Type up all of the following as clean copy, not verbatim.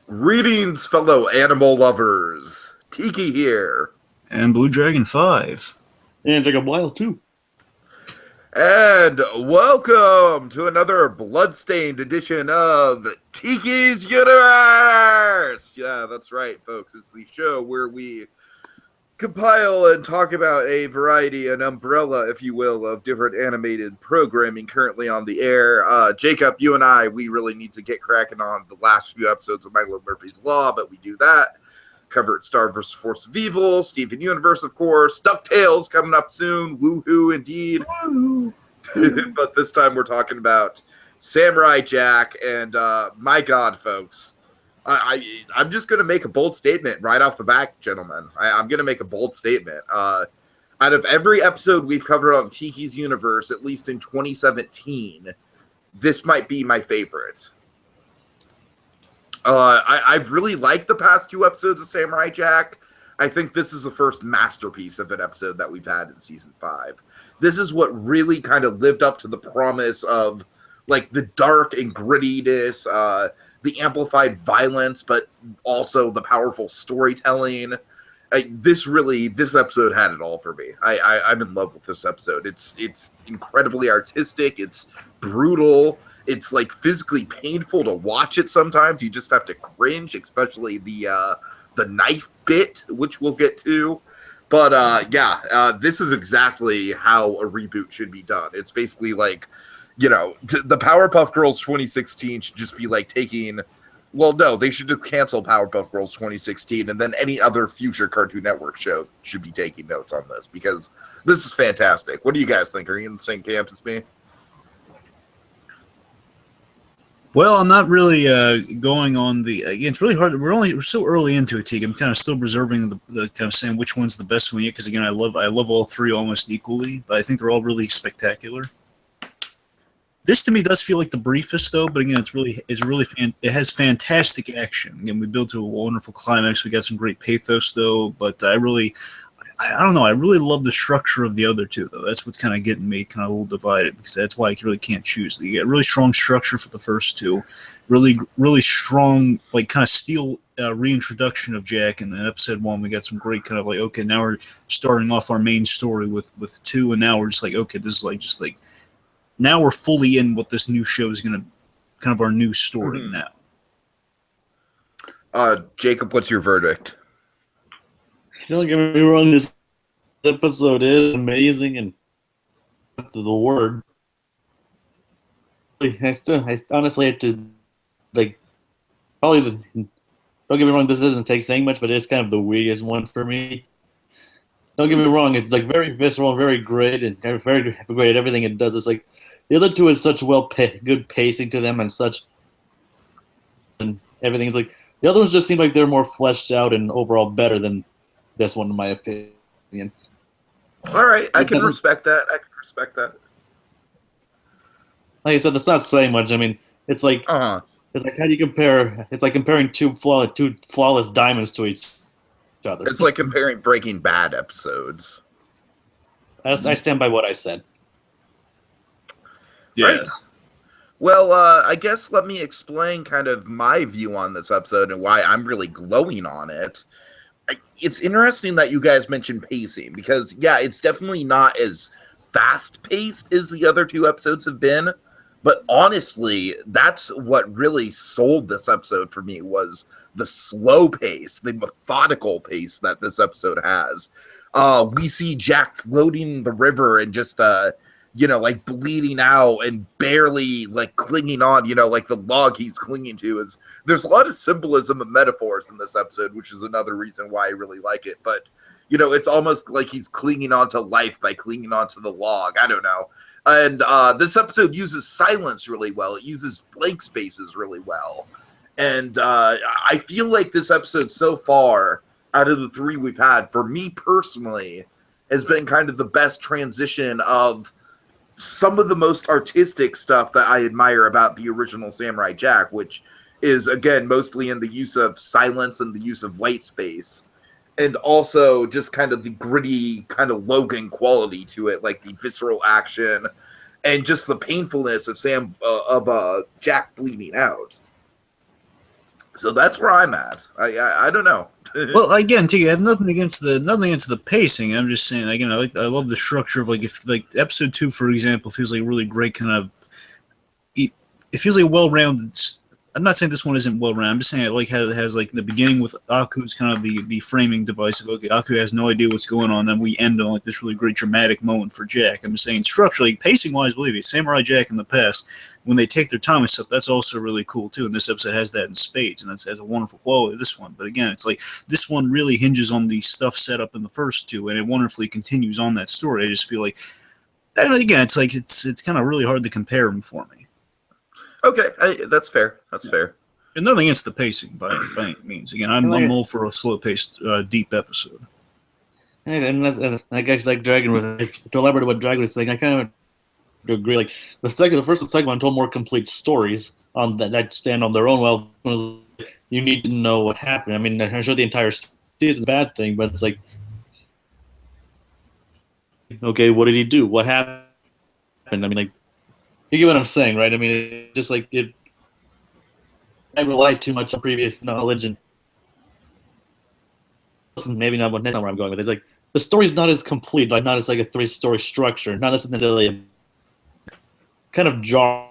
Greetings, fellow animal lovers. Tiki here. And Blue Dragon 5. And it took a while too. And welcome to another bloodstained edition of Tiki's Universe! Yeah, that's right, folks. It's the show where we compile and talk about a variety, an umbrella, if you will, of different animated programming currently on the air. Jacob, you and I, we really need to get cracking on the last few episodes of Michael Murphy's Law, but we do that. Covered Star vs. Force of Evil, Steven Universe, of course, DuckTales coming up soon, woohoo indeed. But this time we're talking about Samurai Jack, and my God, folks, I'm just going to make a bold statement right off the bat, gentlemen. I'm going to make a bold statement. Out of every episode we've covered on Tiki's Universe, at least in 2017, this might be my favorite. I've really liked the past two episodes of Samurai Jack. I think this is the first masterpiece of an episode that we've had in season 5. This is what really kind of lived up to the promise of like the dark and grittiness, the amplified violence, but also the powerful storytelling. This episode had it all for me. I'm in love with this episode. It's incredibly artistic. It's brutal. It's like physically painful to watch it sometimes. You just have to cringe, especially the knife bit, which we'll get to. But this is exactly how a reboot should be done. It's basically like, the Powerpuff Girls 2016 should just be like taking... Well, no, they should just cancel Powerpuff Girls 2016, and then any other future Cartoon Network show should be taking notes on this, because this is fantastic. What do you guys think? Are you in the same camp as me? Well, I'm not really going on the... it's really hard. We're so early into it, Teague. I'm kind of still reserving the kind of saying which one's the best one yet, because again, I love all three almost equally, but I think they're all really spectacular. This to me does feel like the briefest, though. But again, it has fantastic action. Again, we build to a wonderful climax. We got some great pathos, though. But I don't know. I really love the structure of the other two, though. That's what's kind of getting me kind of a little divided, because that's why I really can't choose. You get really strong structure for the first two, really strong, like kind of steel reintroduction of Jack. And then episode 1, we got some great kind of like, okay, now we're starting off our main story with 2, and now we're just like, okay, this is like just like. Now we're fully in what this new show is going to, kind of our new story now. Jacob, what's your verdict? Don't get me wrong, this episode is amazing and the word. I honestly have to, like, probably don't get me wrong, this doesn't take saying much, but it's kind of the weakest one for me. Don't get me wrong, it's like very visceral, very great, and very great at everything it does. It's like the other two is such good pacing to them, and such, and everything is like the other ones just seem like they're more fleshed out and overall better than this one, in my opinion. All right, I can respect that. Like I said, that's not saying much. I mean, it's like it's like how do you compare? It's like comparing two flawless diamonds to each other. It's like comparing Breaking Bad episodes. I stand by what I said. Yeah. Right. Well, I guess let me explain kind of my view on this episode and why I'm really glowing on it. It's interesting that you guys mentioned pacing, because, yeah, it's definitely not as fast-paced as the other two episodes have been, but honestly, that's what really sold this episode for me, was the slow pace, the methodical pace that this episode has. We see Jack floating in the river and just, like bleeding out and barely like clinging on, like the log he's clinging to is, there's a lot of symbolism and metaphors in this episode, which is another reason why I really like it. But, it's almost like he's clinging on to life by clinging onto the log. I don't know. And this episode uses silence really well. It uses blank spaces really well. And I feel like this episode so far, out of the 3 we've had, for me personally, has been kind of the best transition of some of the most artistic stuff that I admire about the original Samurai Jack, which is, again, mostly in the use of silence and the use of white space, and also just kind of the gritty kind of Logan quality to it, like the visceral action and just the painfulness of Jack bleeding out. So that's where I'm at. I don't know. Well, again, T, I have nothing against the pacing. I'm just saying, again, I love the structure of if episode 2, for example, feels like a really great kind of. It feels like a well-rounded. I'm not saying this one isn't well-rounded. I'm just saying how it has the beginning with Aku's kind of the framing device of, okay, Aku has no idea what's going on, then we end on this really great dramatic moment for Jack. I'm just saying structurally, pacing-wise, believe me, Samurai Jack in the past, when they take their time and stuff, that's also really cool too. And this episode has that in spades, and that's a wonderful quality of this one. But again, it's this one really hinges on the stuff set up in the first two, and it wonderfully continues on that story. I just feel like, and again, it's kind of really hard to compare them for me. Okay, that's fair. That's fair. And nothing against the pacing by any means. Again, I'm all for a slow-paced, deep episode. And I guess Dragon was to elaborate on what Dragon was saying. I kind of agree. Like the first and second one told more complete stories on that stand on their own. Well, you need to know what happened. I mean, I'm sure the entire season is a bad thing, but it's like, okay, what did he do? What happened? I mean, you get what I'm saying, right? I mean, it's just I relied too much on previous knowledge, and maybe not that's not where I'm going with it. It's the story's not as complete, not as a 3-story structure, not necessarily a kind of jar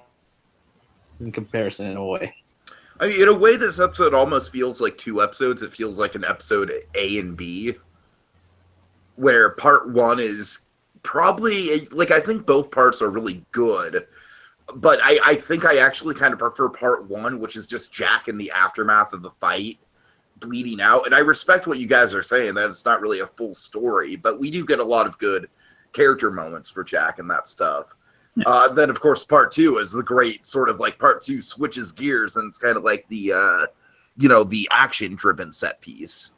in comparison in a way. I mean, in a way, this episode almost feels like 2 episodes. It feels like an episode A and B, where part 1 is probably I think both parts are really good. But I think I actually kind of prefer part 1, which is just Jack in the aftermath of the fight, bleeding out. And I respect what you guys are saying, that it's not really a full story, but we do get a lot of good character moments for Jack and that stuff. Yeah. Then, of course, part 2 is the great sort of part 2 switches gears, and it's kind of the, the action-driven set piece.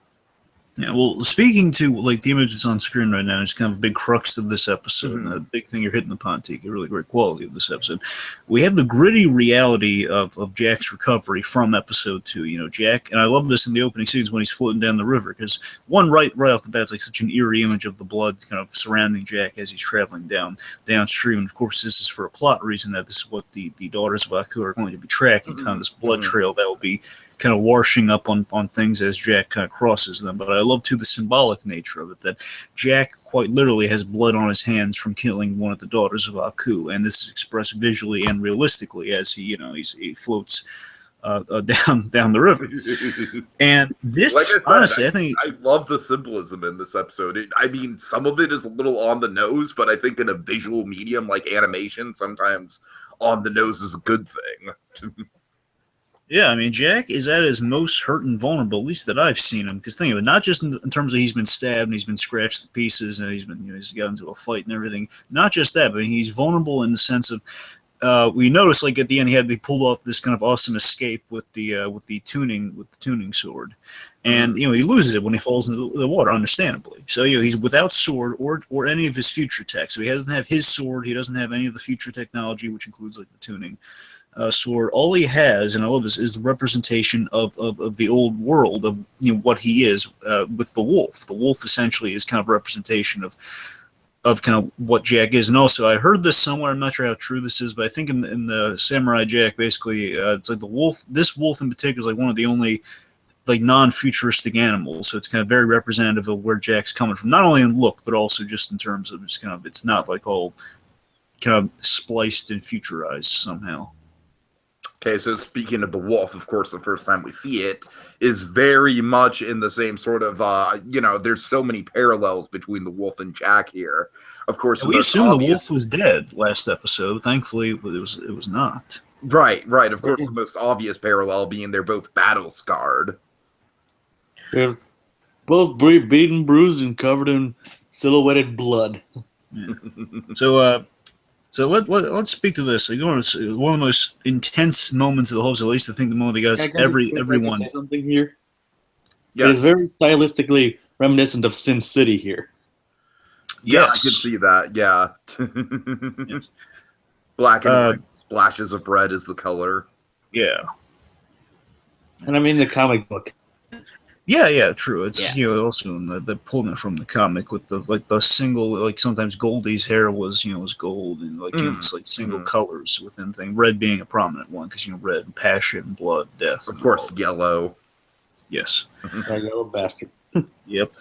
Yeah, well, speaking to the image that's on screen right now, it's kind of a big crux of this episode, and the big thing you're hitting upon, Tika, a really great quality of this episode. We have the gritty reality of Jack's recovery from episode 2. Jack, and I love this in the opening scenes when he's floating down the river, because one right off the bat, it's such an eerie image of the blood kind of surrounding Jack as he's traveling downstream. And of course, this is for a plot reason, that this is what the daughters of Aku are going to be tracking, kind of this blood trail that will be kind of washing up on things as Jack kind of crosses them. But I love, too, the symbolic nature of it, that Jack quite literally has blood on his hands from killing one of the daughters of Aku, and this is expressed visually and realistically as he floats down the river. And this, honestly, I think I love the symbolism in this episode. I mean, some of it is a little on the nose, but I think in a visual medium like animation, sometimes on the nose is a good thing. Yeah, I mean, Jack is at his most hurt and vulnerable, at least that I've seen him. Because think of it, not just in terms of he's been stabbed and he's been scratched to pieces and he's got into a fight and everything. Not just that, but he's vulnerable in the sense of we noticed at the end they pulled off this kind of awesome escape with the tuning sword, and he loses it when he falls into the water, understandably. So he's without sword or any of his future tech. So he doesn't have his sword. He doesn't have any of the future technology, which includes the tuning sword. All he has, and I love this, is the representation of the old world of what he is with the wolf. The wolf essentially is kind of a representation of kind of what Jack is. And also, I heard this somewhere. I'm not sure how true this is, but I think in the Samurai Jack, basically, it's the wolf. This wolf in particular is one of the only non-futuristic animals. So it's kind of very representative of where Jack's coming from, not only in look, but also just in terms of just kind of, it's not all kind of spliced and futurized somehow. Okay, so speaking of the wolf, of course, the first time we see it is very much in the same sort of, there's so many parallels between the wolf and Jack here. Of course, we assumed the wolf was dead last episode. Thankfully, it was not. Right. Of course, the most obvious parallel being they're both battle scarred. They're both beaten, bruised, and covered in silhouetted blood. Yeah. So let's speak to this. One of the most intense moments of the whole episode, at least I think the moment they got everyone. Say something here. Yeah. It is very stylistically reminiscent of Sin City here. Yeah, I can see that. Yeah. Yes. Black and white splashes of red is the color. Yeah. And I mean the comic book. Yeah, true. It's Yeah. also in the pulling it from the comic with the single, like sometimes Goldie's hair was gold, and it's like single colors within thing. Red being a prominent one because red, passion, blood, death, Of course, all. yellow. Yes. That yellow bastard. Yep.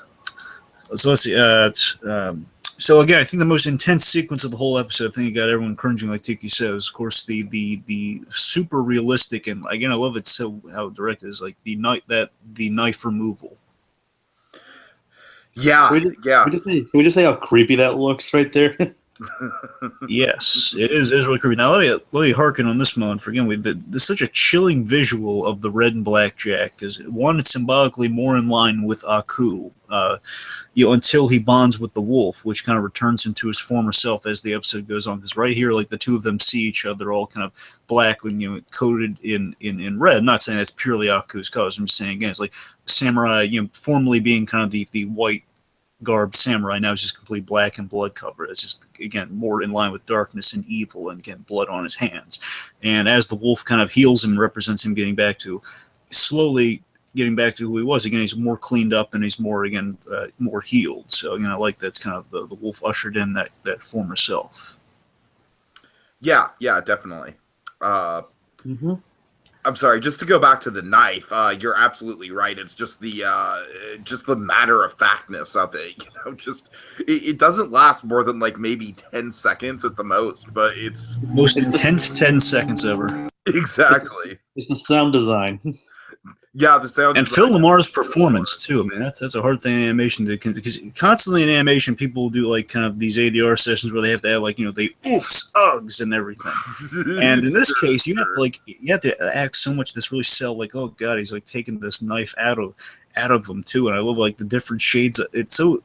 So let's see. So again, I think the most intense sequence of the whole episode, I think it got everyone cringing, like Tiki says. Of course, the super realistic, and again, I love it so how direct it is, like the knife removal. Yeah, yeah. Can we just say how creepy that looks right there? Yes, it is really creepy. Now let me harken on this moment for again. There's such a chilling visual of the red and black Jack because one, it's symbolically more in line with Aku, until he bonds with the wolf, which kind of returns him to his former self as the episode goes on. Because right here, like the two of them see each other, all kind of black when coated in red. I'm not saying that's purely Aku's colors. I'm just saying again, it's like samurai, formerly being kind of the white garbed samurai, now is just complete black and blood cover. It's just again more in line with darkness and evil, and again blood on his hands. And as the wolf kind of heals him and represents him slowly getting back to who he was again, he's more cleaned up and he's more more healed. So I like that's kind of the wolf ushered in that former self. Yeah, definitely. Mm-hmm. I'm sorry, just to go back to the knife, you're absolutely right. It's just the matter of factness of it. It doesn't last more than like maybe 10 seconds at the most, but it's most intense 10 seconds ever. Exactly. It's the sound design. Yeah, the sound and Phil Lamar's performance too. I mean, that's a hard thing in animation because constantly in animation people do like kind of these ADR sessions where they have to add like the oofs, ugs, and everything. And in this case, you have to act so much this really sell like, oh god, he's like taking this knife out of them too. And I love like the different shades. It's so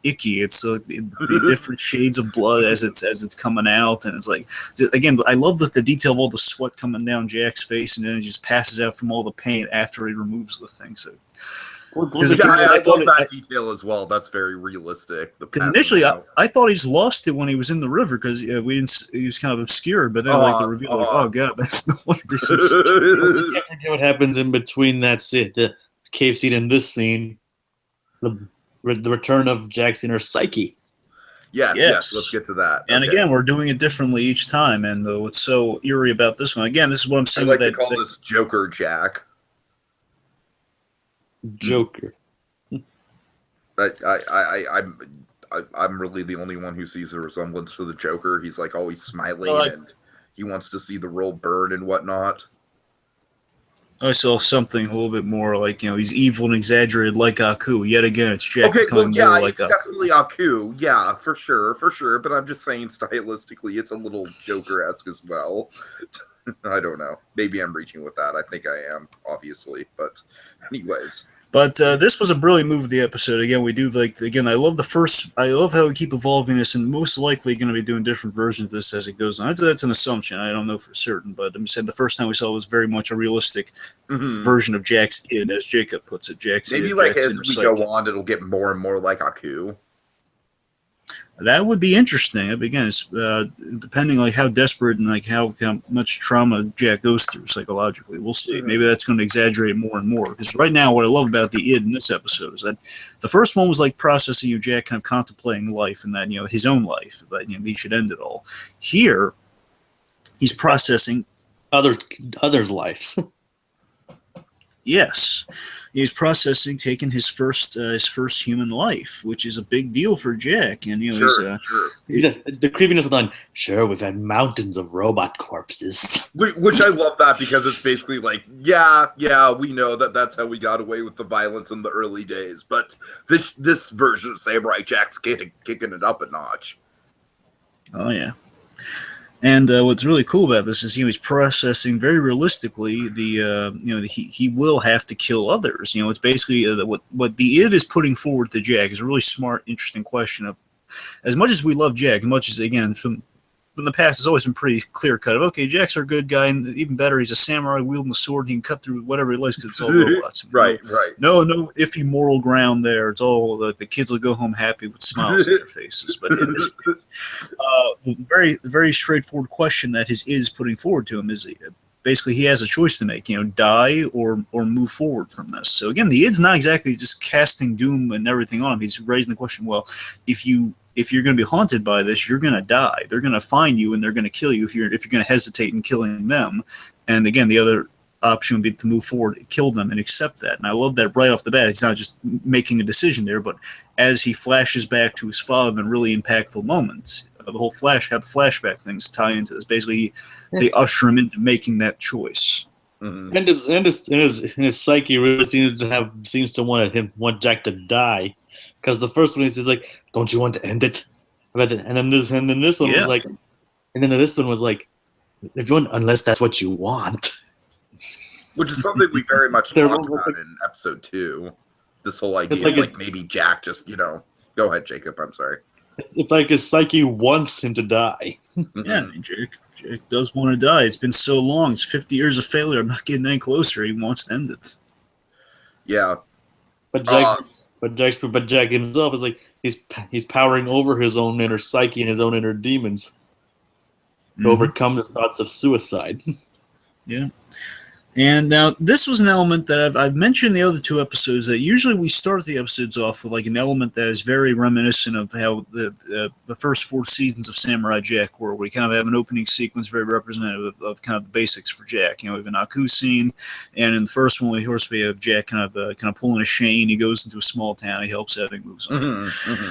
icky. It's so the different shades of blood as it's coming out, and it's like again, I love the detail of all the sweat coming down Jack's face, and then it just passes out from all the paint after he removes the thing. So I love that detail as well. That's very realistic. Because initially, I thought he's lost it when he was in the river because he was kind of obscured. But then, like the reveal, like, oh god, that's no wonder he's in such I can't forget what happens in between that scene, the cave scene and this scene. The return of Jack's inner psyche. Yes. Let's get to that. And again, we're doing it differently each time. And what's so eerie about this one? Again, this is what I'm saying. I like to call this Joker Jack. Joker. I'm really the only one who sees a resemblance to the Joker. He's like always smiling and he wants to see the world burn and whatnot. I saw something a little bit more like he's evil and exaggerated like Aku. Yet again, it's Jack becoming more like Aku. Definitely Aku. Yeah, for sure. But I'm just saying stylistically, it's a little Joker-esque as well. I don't know. Maybe I'm reaching with that. I think I am, obviously. But anyways. But this was a brilliant move of the episode. Again, we do I love how we keep evolving this, and most likely going to be doing different versions of this as it goes on. That's an assumption. I don't know for certain, but I'm saying the first time we saw it was very much a realistic version of Jack's id, as Jacob puts it. Jack's maybe id, like Jack's as we go on, it'll get more and more like Aku. That would be interesting. Again, it's, depending like how desperate and like how much trauma Jack goes through psychologically. We'll see. Maybe that's going to exaggerate more and more. Because right now, what I love about the id in this episode is that the first one was like processing of Jack kind of contemplating life and that his own life, that he should end it all. Here, he's processing others' lives. Yes, he's processing taking his first human life, which is a big deal for Jack. And sure. The creepiness of the line. Sure, we've had mountains of robot corpses. Which I love that because it's basically like, yeah, we know that's how we got away with the violence in the early days, but this version of Samurai Jack's kicking it up a notch. Oh yeah. And what's really cool about this is he's processing very realistically he will have to kill others. It's basically what the id is putting forward to Jack is a really smart, interesting question of, as much as we love Jack, as much as again from the past, it's always been pretty clear cut of, okay, Jack's our good guy, and even better, he's a samurai wielding a sword. He can cut through whatever he likes because it's all robots. Right. No iffy moral ground there. It's all the kids will go home happy with smiles on their faces. But in this, the very, very straightforward question that his is putting forward to him is basically he has a choice to make, die or move forward from this. So again, the id's not exactly just casting doom and everything on him. He's raising the question, well, if you're going to be haunted by this, you're going to die. They're going to find you and they're going to kill you if you're going to hesitate in killing them. And again, the other option would be to move forward, kill them, and accept that. And I love that right off the bat. He's not just making a decision there, but as he flashes back to his father in really impactful moments, the whole how the flashback things tie into this. Basically, they usher him into making that choice. Mm-hmm. And his psyche really seems to want Jack to die, because the first one he's like, "Don't you want to end it?" And then this one was like, and then this one was like, "If you want, unless that's what you want." Which is something we very much talked about in episode 2. This whole idea of like maybe Jack just, go ahead, Jacob. I'm sorry. It's like his psyche wants him to die. Yeah, I mean, Jake does want to die. It's been so long. It's 50 years of failure. I'm not getting any closer. He wants to end it. Yeah. But Jack himself is like he's powering over his own inner psyche and his own inner demons to overcome the thoughts of suicide. Yeah. And now this was an element that I've mentioned in the other 2 episodes, that usually we start the episodes off with like an element that is very reminiscent of how the first 4 seasons of Samurai Jack were. We kind of have an opening sequence very representative of kind of the basics for Jack. We have an Aku scene, and in the first one, we have Jack kind of pulling a chain. He goes into a small town, he helps out, and he moves on.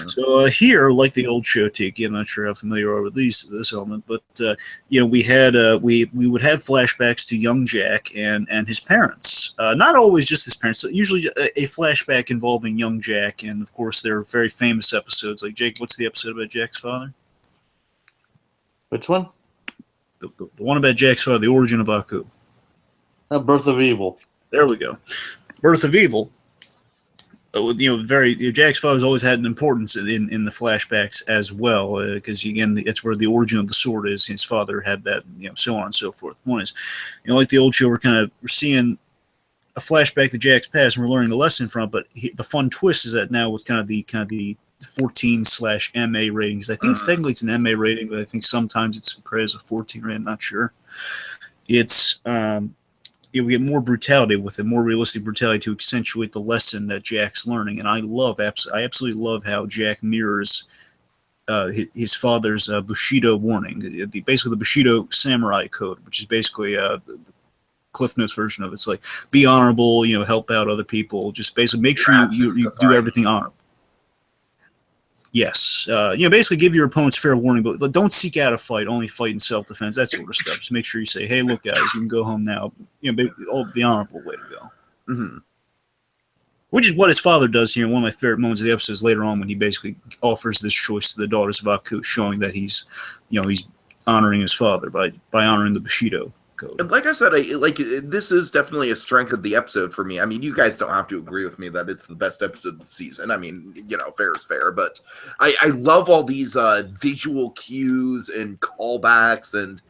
So here, like the old show, Tiki, I'm not sure how familiar you are with this element, but we would have flashbacks to young Jack and his parents. Not always just his parents, so usually a flashback involving young Jack, and of course there are very famous episodes. Like, Jake, what's the episode about Jack's father? Which one? The one about Jack's father, the origin of Aku. Birth of Evil. There we go. Birth of Evil. Jack's father's always had an importance in the flashbacks as well, because again, it's where the origin of the sword is. His father had that, so on and so forth. One is, like the old show, we're seeing a flashback to Jack's past, and we're learning the lesson from it. But the fun twist is that now with kind of the 14/MA ratings. I think technically it's an MA rating, but I think sometimes it's credited as a 14 rating. I'm not sure. It's we get more brutality with it, more realistic brutality to accentuate the lesson that Jack's learning. And I absolutely love how Jack mirrors his father's Bushido warning, basically the Bushido Samurai Code, which is basically the Cliff Notes version of it. It's like, be honorable, help out other people, just basically make sure you do everything honorable. Yes. Basically give your opponents fair warning, but don't seek out a fight, only fight in self-defense, that sort of stuff. Just make sure you say, hey, look, guys, you can go home now. The honorable way to go. Mm-hmm. Which is what his father does here. One of my favorite moments of the episode is later on when he basically offers this choice to the daughters of Aku, showing that he's honoring his father by honoring the Bushido Code. And like I said, this is definitely a strength of the episode for me. I mean, you guys don't have to agree with me that it's the best episode of the season. I mean, fair is fair, but I love all these visual cues and callbacks, and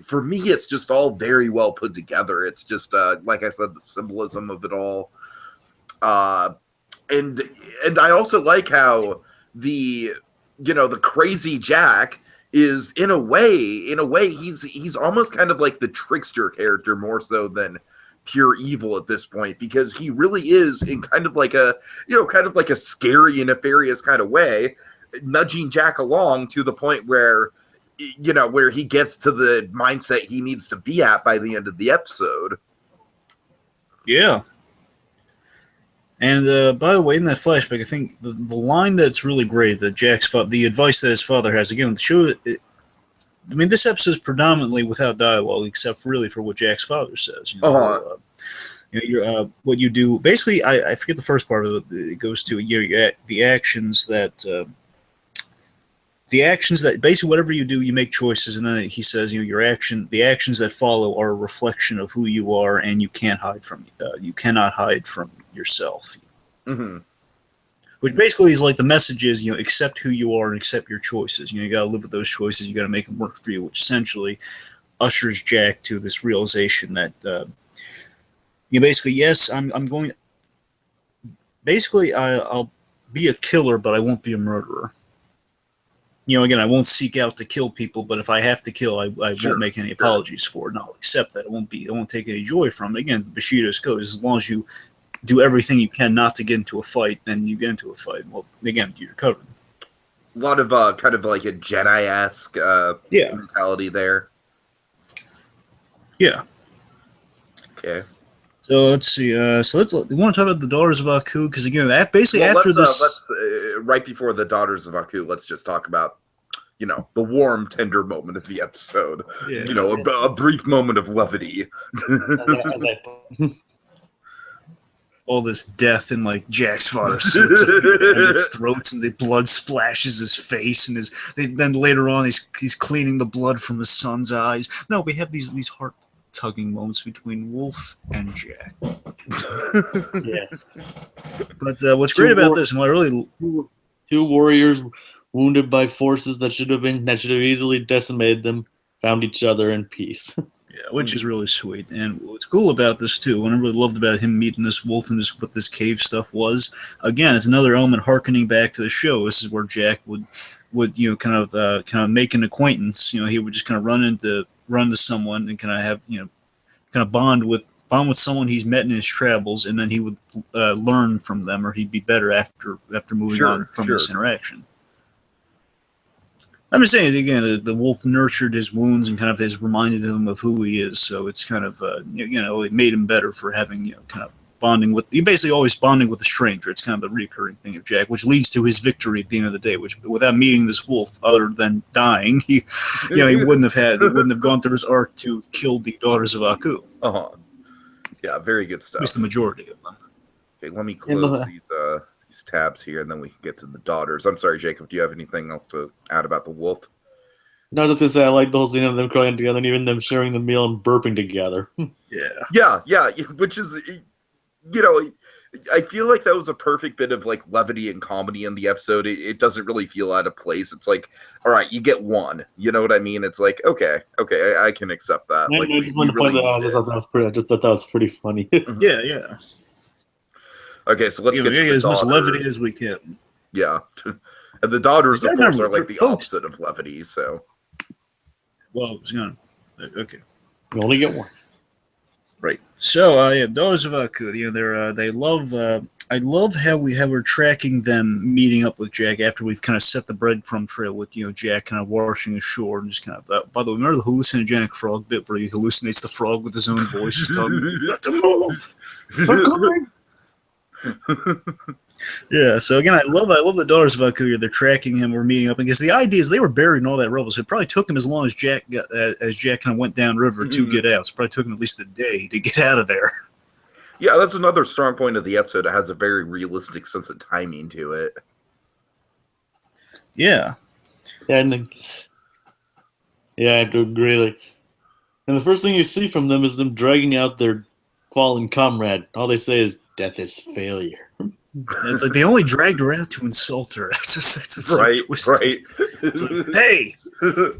for me, it's just all very well put together. It's just like I said, the symbolism of it all, and I also like how the crazy Jack is in a way he's almost kind of like the trickster character more so than pure evil at this point, because he really is in kind of like a scary and nefarious kind of way, nudging Jack along to the point where where he gets to the mindset he needs to be at by the end of the episode. Yeah. And by the way, in that flashback, I think the line that's really great that the advice that his father has, again, the show, this episode is predominantly without dialogue, except really for what Jack's father says. What you do, basically, I forget the first part of it. It goes to the actions that basically whatever you do, you make choices, and then he says, the actions that follow are a reflection of who you are, and you can't hide from you cannot hide from yourself. Mm-hmm. Which basically is like the message is, accept who you are and accept your choices. You got to live with those choices. You got to make them work for you, which essentially ushers Jack to this realization that basically, yes, I'm going. Basically, I'll be a killer, but I won't be a murderer. again, I won't seek out to kill people, but if I have to kill, I won't make any apologies for it. And I'll accept that. I won't take any joy from it. Again, Bushido's code is as long as you do everything you can not to get into a fight, then you get into a fight. Well, again, you're covered. A lot of kind of like a Jedi-esque mentality there. Yeah. Okay. So let's see. We want to talk about the Daughters of Aku because again, that basically after this, let's right before the Daughters of Aku, let's just talk about the warm, tender moment of the episode. Yeah. A brief moment of levity. All this death and like Jack's father slits a few bandits' throats and the blood splashes his face and then later on he's cleaning the blood from his son's eyes. No, we have these heart tugging moments between Wolf and Jack. Yeah. But what's great about this, and what I really two warriors wounded by forces that should have easily decimated them found each other in peace. Yeah, which is really sweet. And what's cool about this too, what I really loved about him meeting this wolf and just what this cave stuff was, again, it's another element harkening back to the show. This is where Jack would kind of make an acquaintance. He would just kind of run into someone and kind of have kind of bond with someone he's met in his travels, and then he would learn from them, or he'd be better after moving on from this interaction. I'm just saying, again, the wolf nurtured his wounds and kind of has reminded him of who he is. So it's kind of, it made him better for having, kind of bonding with, you basically always bonding with a stranger. It's kind of the recurring thing of Jack, which leads to his victory at the end of the day, which without meeting this wolf, other than dying, he wouldn't have gone through his arc to kill the Daughters of Aku. Uh-huh. Yeah, very good stuff. At least the majority of them. Okay, let me close these tabs here, and then we can get to the daughters. I'm sorry, Jacob. Do you have anything else to add about the wolf? No, I was just gonna say I like the whole scene of them crying together, and even them sharing the meal and burping together. Yeah. Which is, I feel like that was a perfect bit of like levity and comedy in the episode. It doesn't really feel out of place. It's like, all right, you get one. You know what I mean? It's like, okay, I can accept that. I just wanted to point that out. I just thought that was pretty funny. Yeah. Okay, so let's get to as much levity as we can. Yeah. And the daughters, of course, are like the opposite of levity, so. Well, it's gonna. Okay. You only get one. Right. So, Daughters of Aku, they love. I love how we're tracking them meeting up with Jack after we've kind of set the breadcrumb trail with Jack kind of washing ashore and just kind of. By the way, remember the hallucinogenic frog bit where he hallucinates the frog with his own voice, just talking, "You have to move. They're coming." Yeah, so again, I love the Daughters of Aku. They're tracking him. We're meeting up, because the idea is they were buried in all that rubble. So it probably took him as long as Jack kind of went downriver to get out. So it probably took him at least a day to get out of there. Yeah, that's another strong point of the episode. It has a very realistic sense of timing to it. Yeah. Yeah, I have to agree. And the first thing you see from them is them dragging out their fallen comrade. All they say is, "Death is failure." It's like they only dragged her out to insult her. That's right, twisted. right. It's like, hey,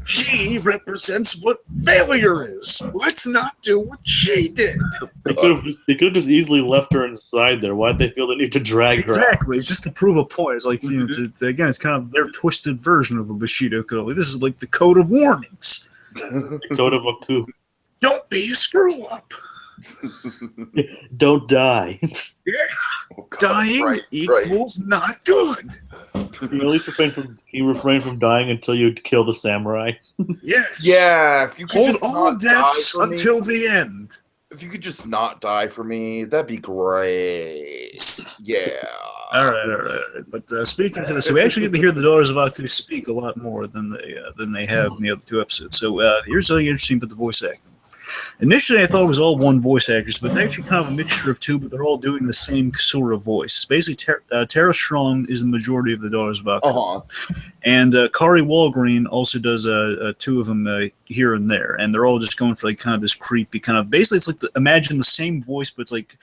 she represents what failure is. Let's not do what she did. They could have just easily left her inside there. Why'd they feel the need to drag her out? Exactly. It's just to prove a point. It's like, it's kind of their twisted version of a Bushido code. This is like the code of warnings. The code of Aku. Don't be a screw up. Don't die. Yeah. Oh, God, dying equals not good. You at least refrain from dying until you kill the samurai. Yes. Yeah. If you could hold just all not deaths die for until me, the end. If you could just not die for me, that'd be great. Yeah. All right. But speaking to this, so we actually get to hear the Daughters of Aku speak a lot more than they have in the other two episodes. So here's something interesting about the voice acting. Initially, I thought it was all one voice actress, but it's actually kind of a mixture of two, but they're all doing the same sort of voice. Basically, Tara Strong is the majority of the Daughters of Aku. And Kari Walgreen also does two of them here and there, and they're all just going for like kind of this creepy kind of. Basically, it's like imagine the same voice, but it's like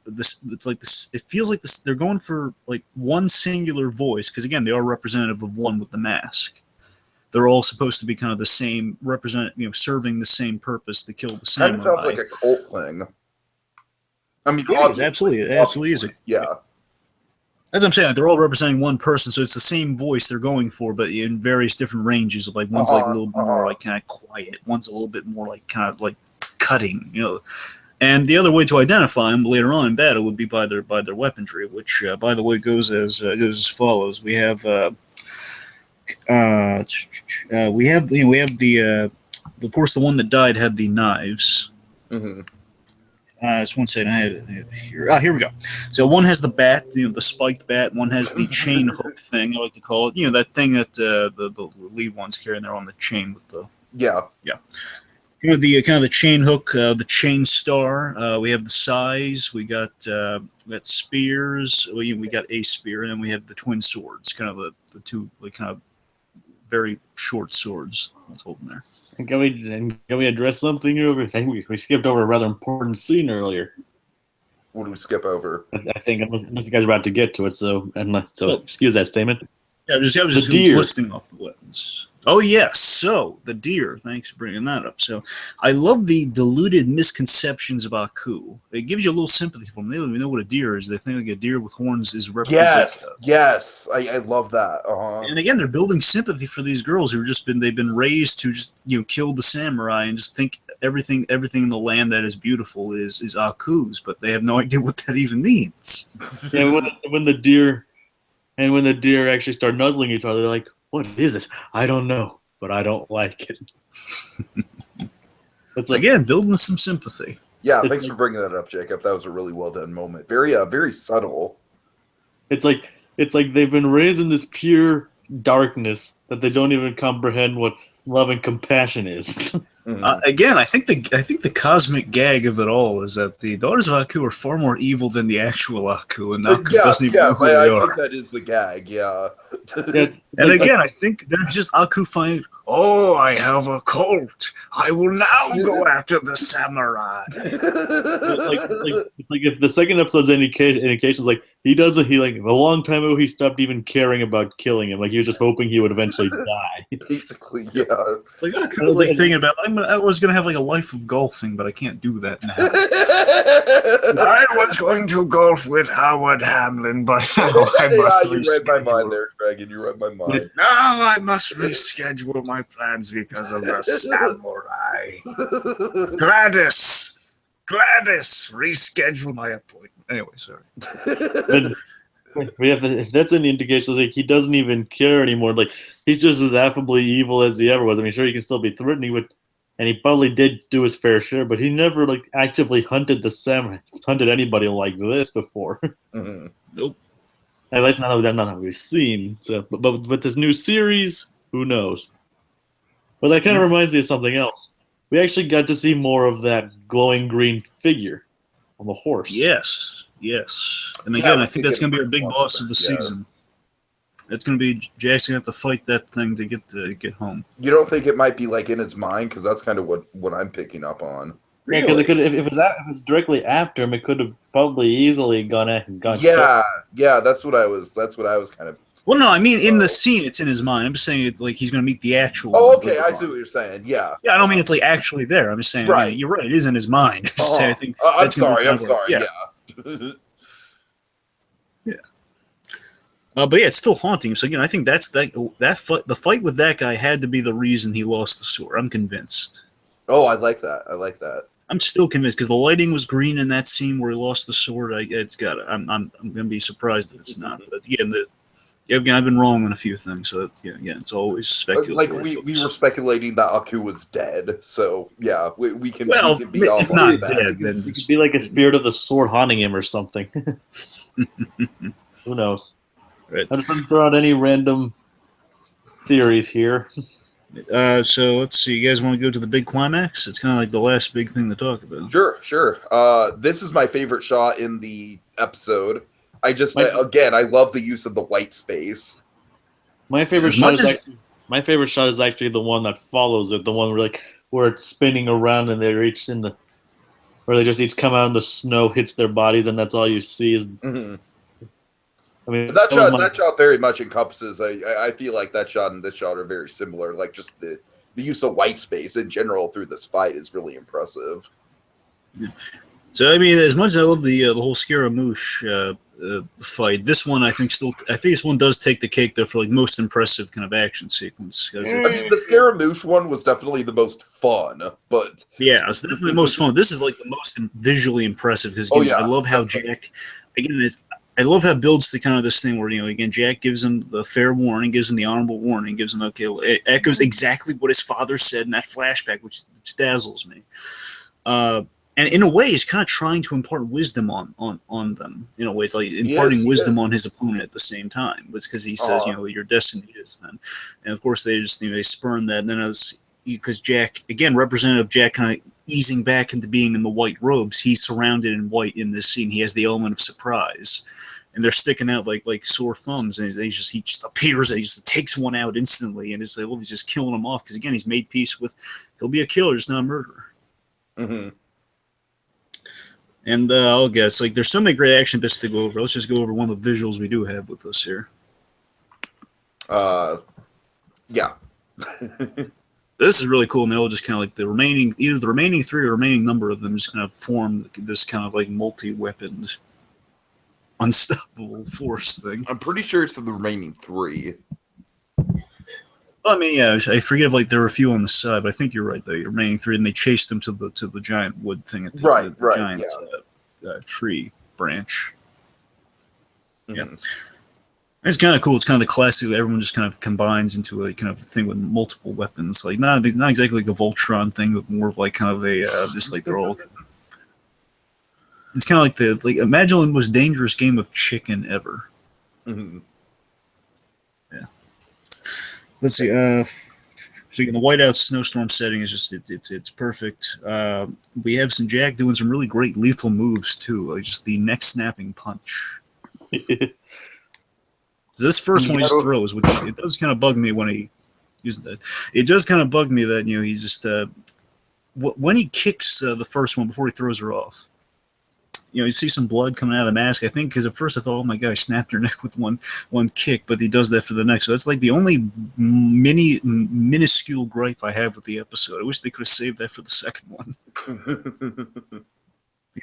this. It's like this. It feels like this. They're going for like one singular voice because again, they are representative of one with the mask. They're all supposed to be kind of the same, serving the same purpose to kill the samurai. Kind of sounds like a cult thing. I mean, it is, absolutely is. Yeah. As I'm saying, they're all representing one person, so it's the same voice they're going for, but in various different ranges. Like one's like a little bit more like kind of quiet, one's a little bit more like kind of like cutting, you know. And the other way to identify them later on in battle would be by their weaponry, which, by the way, goes as follows. We have the of course the one that died had the knives. Mm-hmm. Just one second. I have it here. Ah, here we go. So one has the bat, the spiked bat. One has the chain hook thing, I like to call it. That thing that the lead one's carrying there on the chain with the Yeah. The kind of the chain hook, the chain star. We have the size. We got spears. We got a spear, and then we have the twin swords. Kind of the two kind of very short swords that's holding there. And can we address something here? I think we skipped over a rather important scene earlier. What do we skip over? I think unless you guys are about to get to it, excuse that statement. Yeah, I was just listing off the weapons. Oh, yes. So, the deer. Thanks for bringing that up. So, I love the deluded misconceptions of Aku. It gives you a little sympathy for them. They don't even know what a deer is. They think like a deer with horns is represented. Yes. I love that. And again, they're building sympathy for these girls who they've been raised to just, kill the samurai and just think everything in the land that is beautiful is Aku's, but they have no idea what that even means. Yeah, when the deer actually start nuzzling each other, they're like, what is this? I don't know, but I don't like it. It's like, again, building some sympathy. Yeah, thanks for bringing that up, Jacob. That was a really well done moment. Very subtle. It's like they've been raised in this pure darkness that they don't even comprehend what love and compassion is. Again, I think the cosmic gag of it all is that the daughters of Aku are far more evil than the actual Aku, and Aku doesn't even know who they are. I think that is the gag, yeah. And again, I think they're just Aku find, I have a cult. I will now go after the samurai. like if the second episode's indications, like a long time ago he stopped even caring about killing him. Like he was just hoping he would eventually die. Basically, yeah. Like Aku was thinking about, I was gonna have like a life of golfing, but I can't do that now. I was going to golf with Howard Hamlin, but now I must you read my mind there, Dragon. You read my mind. Now I must reschedule my plans because of the samurai. Gladys, reschedule my appointment. Anyway, sorry. If that's any indication, like he doesn't even care anymore. Like he's just as affably evil as he ever was. I mean, sure, he can still be threatening, and he probably did do his fair share, but he never actively hunted anybody like this before. Mm-hmm. Nope. And that's not how we've seen. So, but with this new series, who knows? But that kind of reminds me of something else. We actually got to see more of that glowing green figure on the horse. Yes. And again, I think that's going to be our big boss of the season. It's going to be Jackson going to have to fight that thing to get home. You don't think it might be in his mind? Because that's kind of what I'm picking up on. Yeah, because if it's directly after him, it could have probably easily gone. Yeah, that's what I was kind of. Well, no, I mean in the scene, it's in his mind. I'm just saying he's going to meet the actual. Oh, okay, I see what you're saying. Yeah. Yeah, I don't mean it's actually there. I'm just saying. Right. I mean, you're right. It is in his mind. I'm sorry. Yeah. Yeah. But yeah, it's still haunting him. So again, I think the fight with that guy had to be the reason he lost the sword. I'm convinced. Oh, I like that. I'm still convinced because the lighting was green in that scene where he lost the sword. I'm gonna be surprised if it's not. But again, I've been wrong on a few things. So it's always speculative. We were speculating that Aku was dead. So yeah, we can. Well, we can be if not dead, then it could be like a spirit of the sword haunting him or something. Who knows? Right. I'm just going to throw out any random theories here. So let's see. You guys want to go to the big climax? It's kind of like the last big thing to talk about. Sure. This is my favorite shot in the episode. I love the use of the white space. My favorite shot is actually the one that follows it. The one where it's spinning around and where they just each come out and the snow hits their bodies and that's all you see is. Mm-hmm. I mean, that shot very much encompasses. I feel like that shot and this shot are very similar. Like just the use of white space in general through this fight is really impressive. Yeah. So I mean, as much as I love the whole Scaramouche fight. This one, I think this one does take the cake though for like most impressive kind of action sequence. 'Cause I mean, the Scaramouche one was definitely the most fun, but yeah, it's definitely the most fun. This is like the most visually impressive because I love how Jack again is. I love how it builds to kind of this thing where again Jack gives him the fair warning, gives him the honorable warning, gives him it echoes exactly what his father said in that flashback, which dazzles me. And in a way, he's kind of trying to impart wisdom on them. In a way, it's like imparting wisdom on his opponent at the same time. It's because he says, your destiny is then. And of course, they just they spurn that. And then because Jack, again, Representative Jack kind of easing back into being in the white robes, he's surrounded in white in this scene. He has the element of surprise. And they're sticking out like sore thumbs, and he just appears and he just takes one out instantly, and it's like, he's just killing him off because again, he's made peace with. He'll be a killer, just not a murderer. Mm-hmm. And it's like there's so many great action bits to go over. Let's just go over one of the visuals we do have with us here. Yeah. This is really cool, and they'll just kind of like either the remaining three or remaining number of them just kind of form this kind of like multi-weaponed, unstoppable force thing. I'm pretty sure it's the remaining three. I mean, yeah, I forget if like there were a few on the side, but I think you're right. The remaining three, and they chased them to the giant wood thing at the giant tree branch. Mm-hmm. Yeah, it's kind of cool. It's kind of the classic. Everyone just kind of combines into a kind of thing with multiple weapons, like not exactly like a Voltron thing, but more of like kind of a just like they're all. It's kind of like imagine the most dangerous game of chicken ever. Mm-hmm. Let's see. So the whiteout snowstorm setting is just it's perfect. We have some Jack doing some really great lethal moves too, like just the neck snapping punch. This first one he just throws, which it does kind of bug me when he uses that. It does kind of bug me that he just when he kicks the first one before he throws her off. You see some blood coming out of the mask. I think because at first I thought, oh my god, he snapped her neck with one kick, but he does that for the next. So that's like the only minuscule gripe I have with the episode. I wish they could have saved that for the second one.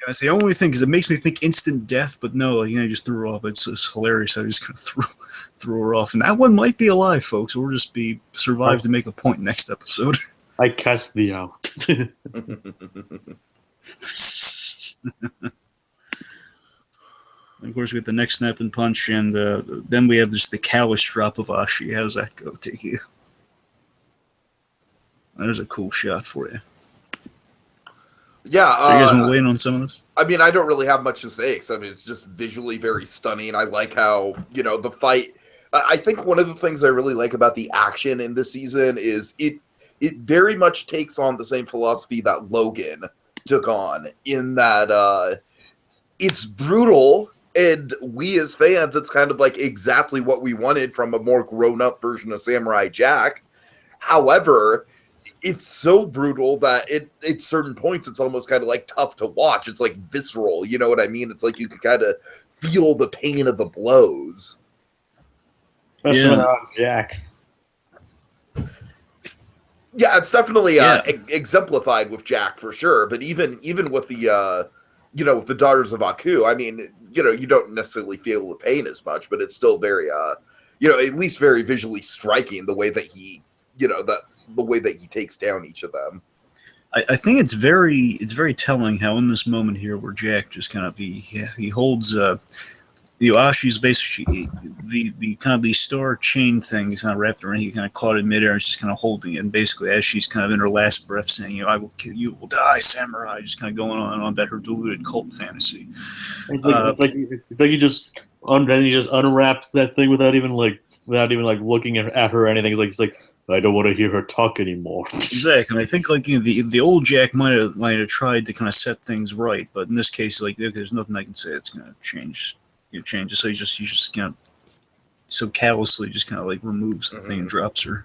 That's the only thing, because it makes me think instant death, but no, he just threw her off. It's hilarious. I just kind of threw her off, and that one might be alive, folks. Or just survive to make a point next episode. I cast thee out. Of course, we get the neck snap and punch, and then we have the callous drop of Ashi. How's that go, Tiki? There's a cool shot for you. Yeah. So you guys want to weigh in on some of this? I mean, I don't really have much to say, because it's just visually very stunning. I like how, the fight. I think one of the things I really like about the action in this season is it very much takes on the same philosophy that Logan took on, in that it's brutal. And we as fans, it's kind of like exactly what we wanted from a more grown-up version of Samurai Jack. However, it's so brutal that at certain points, it's almost kind of like tough to watch. It's like visceral, you know what I mean? It's like you can kind of feel the pain of the blows. Especially Jack. Yeah, it's definitely exemplified with Jack for sure. But even with the with the Daughters of Aku, I mean, you don't necessarily feel the pain as much, but it's still very, at least very visually striking the way that he, the way that he takes down each of them. I think it's very telling how in this moment here where Jack just kind of he holds Ashi's basically the kind of the star chain thing is kind of wrapped around. He kind of caught it midair and is just kind of holding it. And basically, as she's kind of in her last breath saying, I will kill you, will die, samurai, just kind of going on and on about her deluded cult fantasy. It's like he just unwraps that thing without even looking at her or anything. It's like I don't want to hear her talk anymore. Exactly, and I think the old Jack might have tried to kind of set things right, but in this case, there's nothing I can say that's going to change. Changes, so he just kind of so callously just kind of removes the thing and drops her,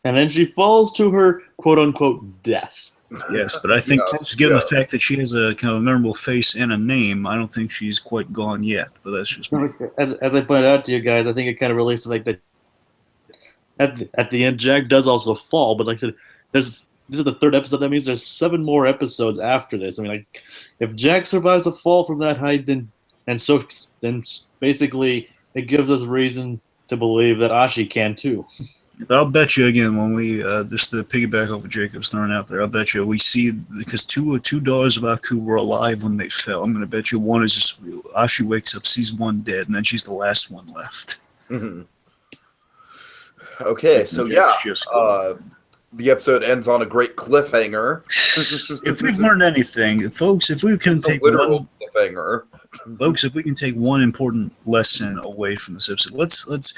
and then she falls to her quote unquote death. Yes, but I think given the fact that she has a kind of memorable face and a name, I don't think she's quite gone yet. But that's just me. As I pointed out to you guys, I think it kind of relates to that. At the end, Jack does also fall, but like I said, this is the third episode. That means there's 7 more episodes after this. I mean, if Jack survives a fall from that height, then and so then basically it gives us reason to believe that Ashi can too. I'll bet you again when we just to piggyback off of Jacob's throwing out there. I'll bet you we see because two daughters of Aku were alive when they fell. I'm going to bet you one is just Ashi wakes up, sees one dead, and then she's the last one left. Mm-hmm. Okay, so yeah, the episode ends on a great cliffhanger. If we've learned anything, folks, if we can take literal cliffhanger, folks, if we can take one important lesson away from this episode, let's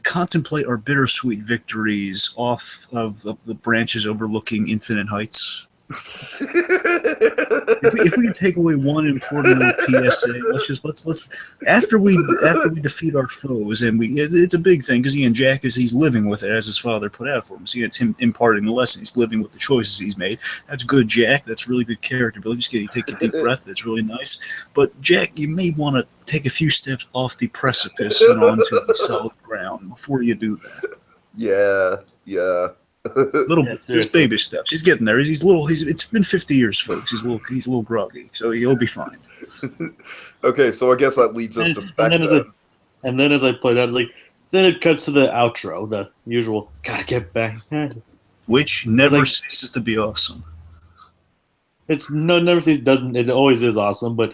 contemplate our bittersweet victories off of the branches overlooking infinite heights. if we can take away one important little PSA, let's after we defeat our foes, and it's a big thing because again, Jack he's living with it as his father put out for him. So it's him imparting the lesson. He's living with the choices he's made. That's good, Jack. That's really good character building. Just take a deep breath. That's really nice. But Jack, you may want to take a few steps off the precipice and onto the solid ground before you do that. Yeah. Just baby steps. He's getting there. He's little. It's been 50 years, folks. He's a little groggy, so he'll be fine. Okay, so I guess that leads us to Spec. And then as I played out, then it cuts to the outro, the usual "gotta get back," which never ceases to be awesome. Never ceases. Doesn't it? Always is awesome, but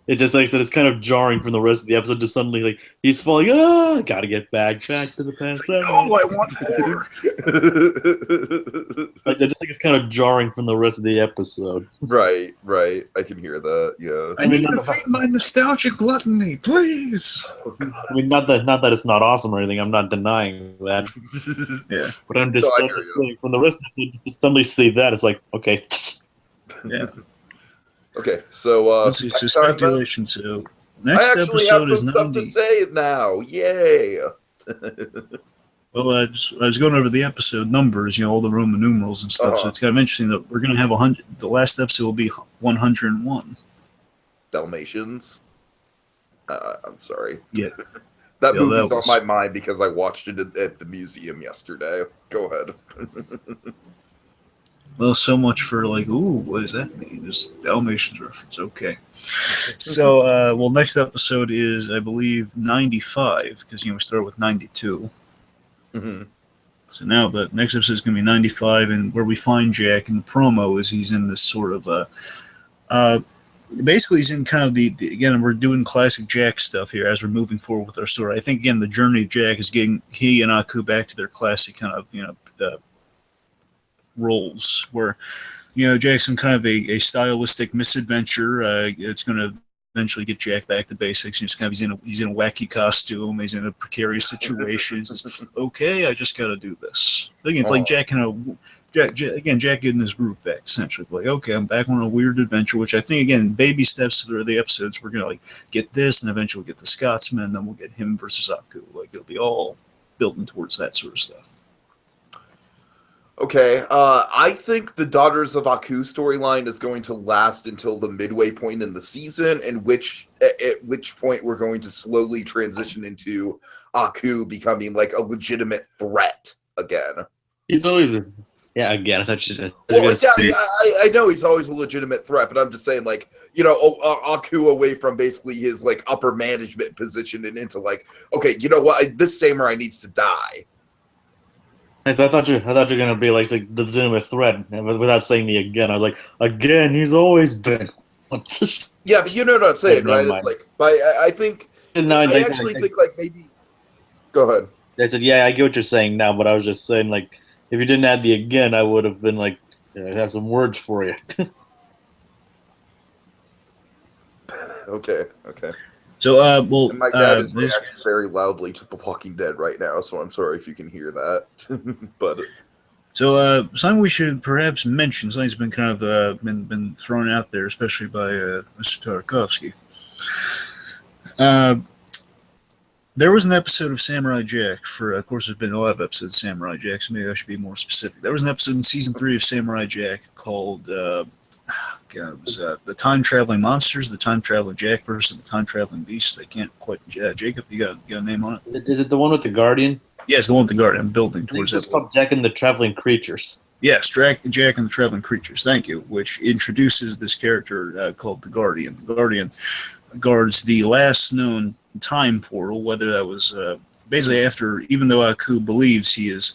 it just like I said, it's kind of jarring from the rest of the episode. Just suddenly, he's falling. Gotta get back to the past. I want more. I just think it's kind of jarring from the rest of the episode. Right. I can hear that. Yeah. I need to feed my nostalgic gluttony, please. I mean, not that it's not awesome or anything. I'm not denying that. Yeah. But I'm just saying, from the rest of it, just suddenly see that it's like, okay. Yeah. Okay, so let's see. So speculation. So next episode is 90. Stuff to say now. Yay! Well, I was going over the episode numbers, all the Roman numerals and stuff. So it's kind of interesting that we're going to have 100. The last episode will be 101. Dalmatians. I'm sorry. Yeah. That movie's on my mind because I watched it at the museum yesterday. Go ahead. Well, so much for what does that mean? It's Dalmatians reference. Okay. So, next episode is, I believe, 95, because, we started with 92. Mm-hmm. So now the next episode is going to be 95, and where we find Jack in the promo is he's in this sort of, basically he's in kind of again, we're doing classic Jack stuff here as we're moving forward with our story. I think, again, the journey of Jack is getting he and Aku back to their classic kind of, roles where Jack's in kind of a stylistic misadventure. It's going to eventually get Jack back to basics. He's in a wacky costume. He's in a precarious situation. It's okay, I just got to do this. Again, it's like Jack getting his groove back essentially. Okay, I'm back on a weird adventure, which I think again baby steps through the episodes. We're gonna get this, and eventually we'll get the Scotsman, and then we'll get him versus Aku. It'll be all building towards that sort of stuff. Okay, I think the Daughters of Aku storyline is going to last until the midway point in the season, and at which point we're going to slowly transition into Aku becoming a legitimate threat again. He's always again. I thought you said. I know he's always a legitimate threat, but I'm just saying, Aku away from basically his upper management position and into okay, you know what? This samurai needs to die. I thought you were gonna be like the legitimate threat without saying the again. I was like, again, he's always been. Yeah, but you know what I'm saying, right? It's I think. No, I actually think maybe. Go ahead. I said, yeah, I get what you're saying now, but I was just saying if you didn't add the again, I would have been I have some words for you. Okay. So, and my dad is reacting very loudly to The Walking Dead right now, so I'm sorry if you can hear that. But so, something we should perhaps mention, something's been kind of been thrown out there, especially by Mr. Tarkovsky. There was an episode of Samurai Jack of course, there's been a lot of episodes of Samurai Jack, so maybe I should be more specific. There was an episode in season 3 of Samurai Jack called. It was the Time Traveling Monsters, the Time Traveling Jack versus the Time Traveling Beast. I can't quite. Jacob, you got a name on it? Is it the one with the Guardian? Yeah, it's the one with the Guardian. I'm building towards that. It's called Jack and the Traveling Creatures. Yes, Jack and the Traveling Creatures. Thank you. Which introduces this character called the Guardian. The Guardian guards the last known time portal, whether that was basically after, even though Aku believes he has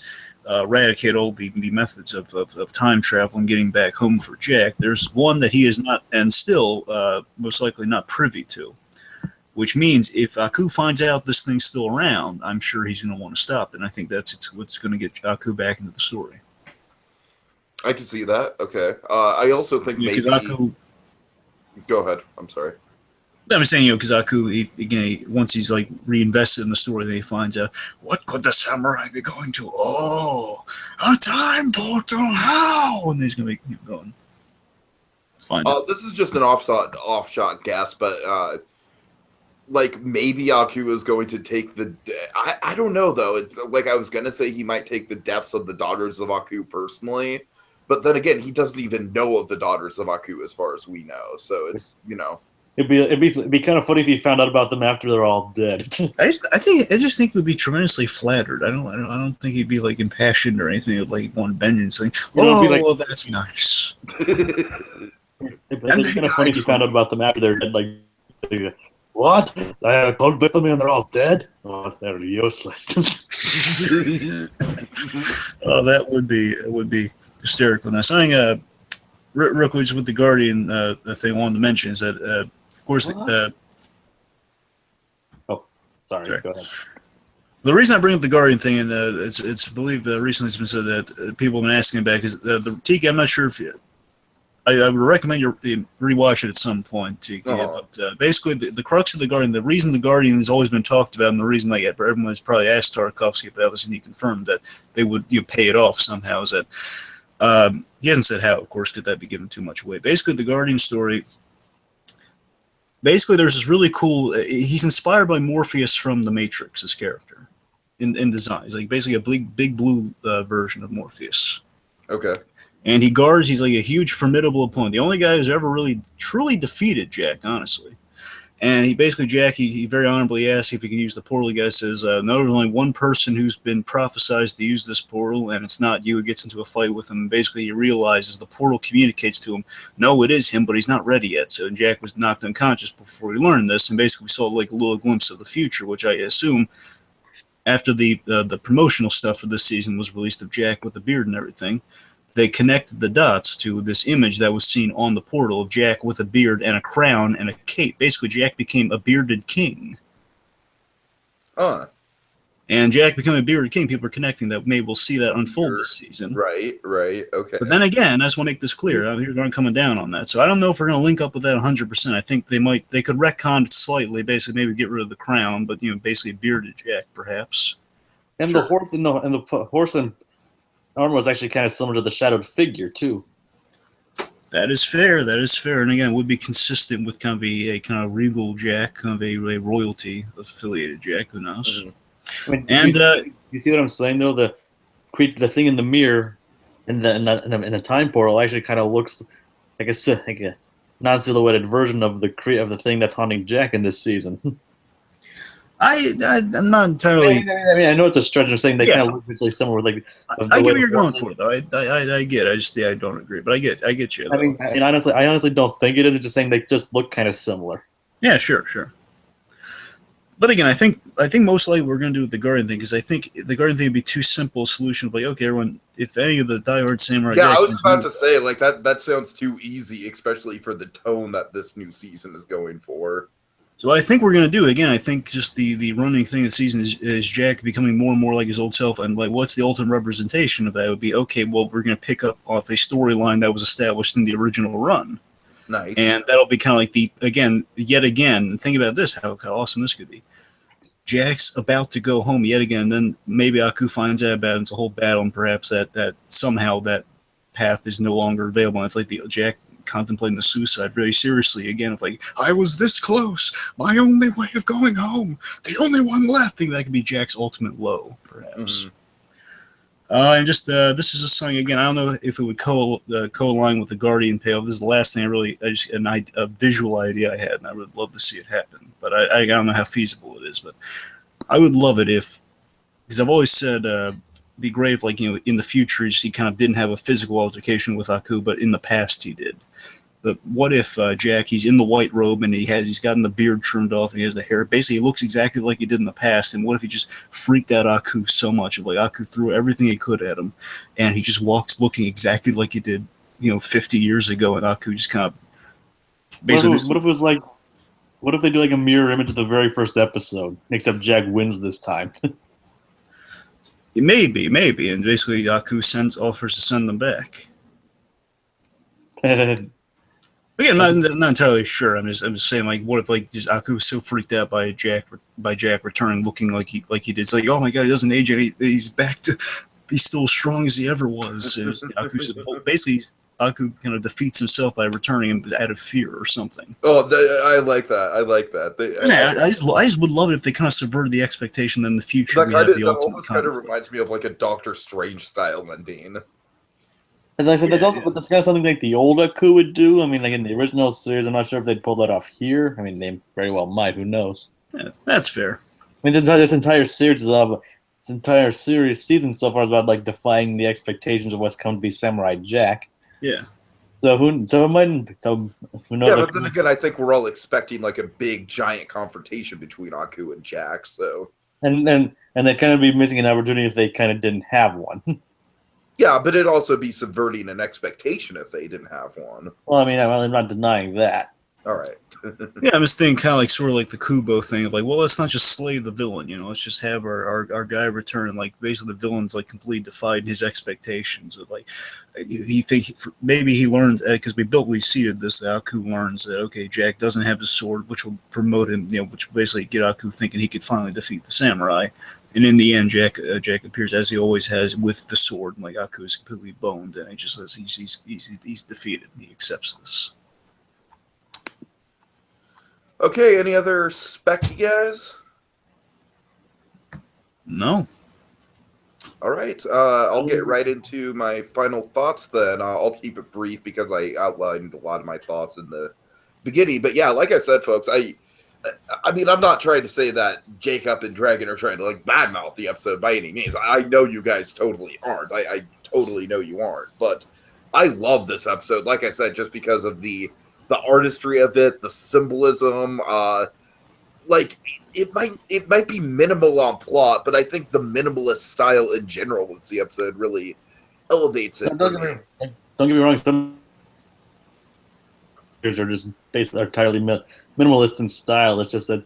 eradicated all the methods of time travel and getting back home for Jack, there's one that he is not, and still most likely not privy to. Which means if Aku finds out this thing's still around, I'm sure he's going to want to stop it. And I think that's what's going to get Aku back into the story. I can see that. Okay. I also think maybe. Aku, go ahead. I'm sorry. I'm saying, because Aku, once he's like reinvested in the story, then he finds out, what could the samurai be going to? Oh, a time portal! How? And he's going to keep going. Find out. This is just an offshot guess, but like maybe Aku is going to take the. I don't know though. It's like I was gonna say he might take the deaths of the daughters of Aku personally, but then again, he doesn't even know of the daughters of Aku as far as we know. So it's It'd be kind of funny if he found out about them after they're all dead. I just think he would be tremendously flattered. I don't think he'd be like impassioned or anything like want vengeance. Like, well, that's nice. It'd be kind of funny if he found out about them after they're dead. Like, what? I called with them and they're all dead? Oh, they're useless. Oh, that would be hysterical. Now, something real quick with the Guardian thing I wanted to mention is that, of course, sorry. Sorry. Go ahead. The reason I bring up the Guardian thing, and it's believed recently it's been said that people have been asking back, is the Tiki. I'm not sure if I would recommend you rewatch it at some point, Tiki. But basically, the crux of the Guardian, the reason the Guardian has always been talked about, and the reason that everyone has probably asked Tarkovsky about this, and he confirmed that they would pay it off somehow, is that he hasn't said how, of course, could that be given too much away. Basically, the Guardian story. Basically, there's this really cool. He's inspired by Morpheus from The Matrix, his character, in design. He's like basically a big blue version of Morpheus. Okay. And he's like a huge, formidable opponent. The only guy who's ever really, truly defeated Jack, honestly. And he very honorably asks if he can use the portal. The guy says, no, there's only one person who's been prophesized to use this portal, and it's not you. He gets into a fight with him. And basically, he realizes the portal communicates to him, no, it is him, but he's not ready yet. So Jack was knocked unconscious before he learned this, and basically we saw like a little glimpse of the future, which I assume after the promotional stuff for this season was released of Jack with the beard and everything, they connected the dots to this image that was seen on the portal of Jack with a beard and a crown and a cape. Basically, Jack became a bearded king. And Jack becoming a bearded king, people are connecting that. Maybe we'll see that unfold this season. Right, okay. But then again, I just want to make this clear. I'm coming down on that. So I don't know if we're going to link up with that 100%. I think they could retcon it slightly, basically maybe get rid of the crown, but basically bearded Jack, perhaps. And the horse and the horse and armor was actually kind of similar to the shadowed figure too. That is fair. And again, would be consistent with kind of a kind of regal Jack, kind of a royalty affiliated Jack. Who knows? I mean, you see what I'm saying though? The thing in the mirror in the time portal actually kind of looks like a non-silhouetted version of the thing that's haunting Jack in this season. I'm not entirely. I mean, I know it's a stretch of saying they kind of look visually similar. Like, I get what you're going for, though. I get. I don't agree, but I get you. I mean, I honestly don't think it is. It's just saying they just look kind of similar. Yeah, sure. But again, I think most likely we're going to do with the Guardian thing, because I think the Guardian thing would be too simple a solution of like, okay, everyone, if any of the diehard samurai. Yeah, I was about to say like that sounds too easy, especially for the tone that this new season is going for. So what I think we're going to do, again, I think just the running thing of the season is Jack becoming more and more like his old self, and like what's the ultimate representation of that? It would be, okay, well, we're going to pick up off a storyline that was established in the original run. Nice. And that'll be kind of like yet again, think about this, how awesome this could be. Jack's about to go home yet again, and then maybe Aku finds out about it, it's a whole battle, and perhaps that somehow that path is no longer available. And it's like the Jack contemplating the suicide very seriously again, of like, I was this close, my only way of going home, the only one left. I think that could be Jack's ultimate low, perhaps. And just this is a song again. I don't know if it would co-align with the Guardian payoff. This is the last thing a visual idea I had, and I would love to see it happen. But I don't know how feasible it is. But I would love it because I've always said be great if in the future he kind of didn't have a physical altercation with Aku, but in the past he did. But what if Jack, he's in the white robe and he's gotten the beard trimmed off and he has the hair. Basically, he looks exactly like he did in the past. And what if he just freaked out Aku so much? Like Aku threw everything he could at him, and he just walks looking exactly like he did, 50 years ago. And Aku just kind of basically. What if it was like? What if they do like a mirror image of the very first episode, except Jack wins this time? Maybe, and basically Aku offers to send them back. Again, I'm not entirely sure. I'm just saying, like, what if like just Aku was so freaked out by Jack returning, looking like he did. It's like, oh my god, he doesn't age any. He's back to, he's still as strong as he ever was. Basically, Aku kind of defeats himself by returning out of fear or something. Oh, I like that. I like that. I just would love it if they kind of subverted the expectation that in the future That almost kind of reminds me of like a Doctor Strange style ending. As I said, that's kind of something like the old Aku would do. I mean, like in the original series, I'm not sure if they'd pull that off here. I mean, they very well might. Who knows? Yeah, that's fair. I mean, this entire series season so far is about like defying the expectations of what's come to be Samurai Jack. Yeah. Who knows? Yeah, but then again, I think we're all expecting like a big giant confrontation between Aku and Jack. So. And they'd kind of be missing an opportunity if they kind of didn't have one. Yeah, but it'd also be subverting an expectation if they didn't have one. Well, I mean, I'm not denying that. All right. Yeah, I'm just thinking kind of like sort of like the Kubo thing of like, well, let's not just slay the villain, let's just have our guy return, and like basically the villain's like completely defied his expectations of like maybe he learned because we've seeded this. Aku learns that okay, Jack doesn't have his sword, which will promote him, which will basically get Aku thinking he could finally defeat the samurai. And in the end, Jack appears as he always has with the sword, and like Aku is completely boned, and he just says he's defeated. And he accepts this. Okay, any other spec, you guys? No. All right, I'll get right into my final thoughts then. I'll keep it brief because I outlined a lot of my thoughts in the beginning. But yeah, like I said, folks, I mean, I'm not trying to say that Jacob and Dragon are trying to like badmouth the episode by any means. I know you guys totally aren't. I totally know you aren't. But I love this episode, like I said, just because of the artistry of it, the symbolism. Like it might be minimal on plot, but I think the minimalist style in general with the episode really elevates it. Don't get me wrong. Some are just basically entirely minimalist in style. It's just that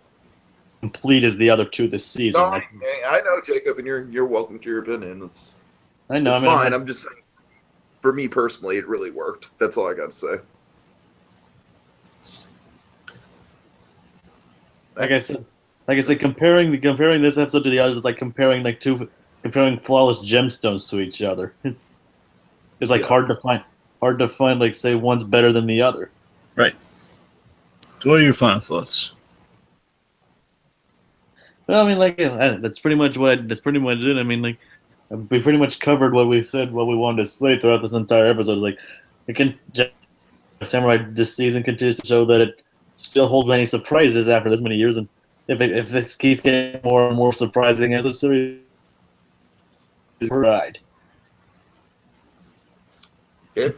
complete as the other two this season. No, I know, Jacob, and you're welcome to your opinion. I know. It's fine. I'm just saying, for me personally, it really worked. That's all I got to say. Like I said, comparing this episode to the others is like comparing flawless gemstones to each other. It's like hard to find like say one's better than the other. Right. So what are your final thoughts? Well, I mean, like that's pretty much what it is. I mean, like we pretty much covered what we said, what we wanted to say throughout this entire episode. Like, Samurai this season continues to show that it still holds many surprises after this many years, and if this keeps getting more and more surprising as the series ride. Okay.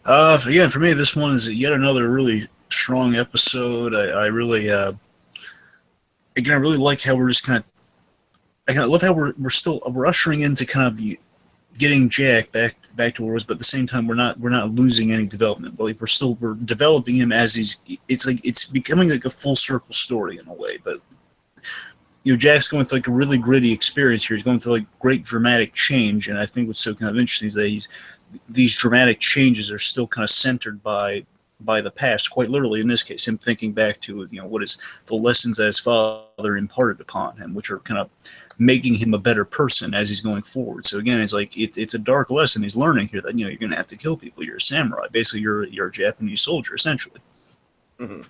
Again, for me, this one is yet another really strong episode. I really, again, I really like how we're just kind of. I kind of love how we're ushering into kind of the getting Jack back to where it was, but at the same time we're not losing any development. But like we're developing him as it's becoming like a full circle story in a way. But Jack's going through like a really gritty experience here. He's going through like great dramatic change, and I think what's so kind of interesting is that these dramatic changes are still kind of centered by the past, quite literally in this case, him thinking back to what is the lessons that his father imparted upon him, which are kind of making him a better person as he's going forward. So again, it's like it's a dark lesson he's learning here that you're going to have to kill people. You're a samurai, basically. You're a Japanese soldier, essentially. Mm-hmm.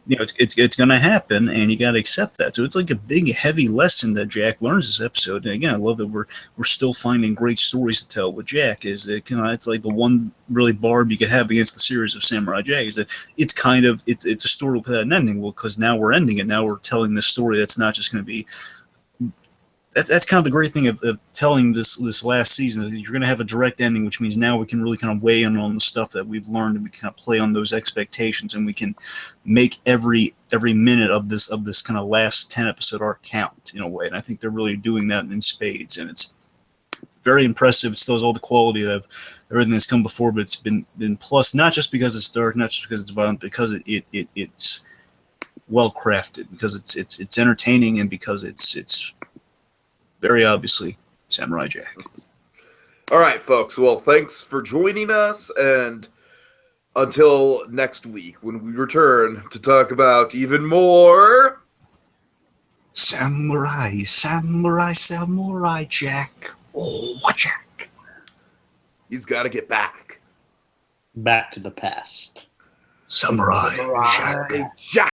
It's going to happen, and you got to accept that. So it's like a big, heavy lesson that Jack learns this episode. And again, I love that we're still finding great stories to tell with Jack. It's like the one really barb you could have against the series of Samurai Jack is that it's a story without an ending. Well, because now we're ending it. Now we're telling this story that's not just going to be that's kind of the great thing of telling this last season. You're going to have a direct ending, which means now we can really kind of weigh in on the stuff that we've learned, and we kind of play on those expectations, and we can make every minute of this kind of last 10 episode arc count in a way. And I think they're really doing that in spades, and it's very impressive. It still has all the quality of everything that's come before, but it's been plus, not just because it's dark, not just because it's violent, because it's well crafted, because it's entertaining, and because it's very obviously Samurai Jack. All right, folks. Well, thanks for joining us, and until next week when we return to talk about even more Samurai Jack. Oh, Jack. He's got to get back. Back to the past. Samurai Jack. Jack.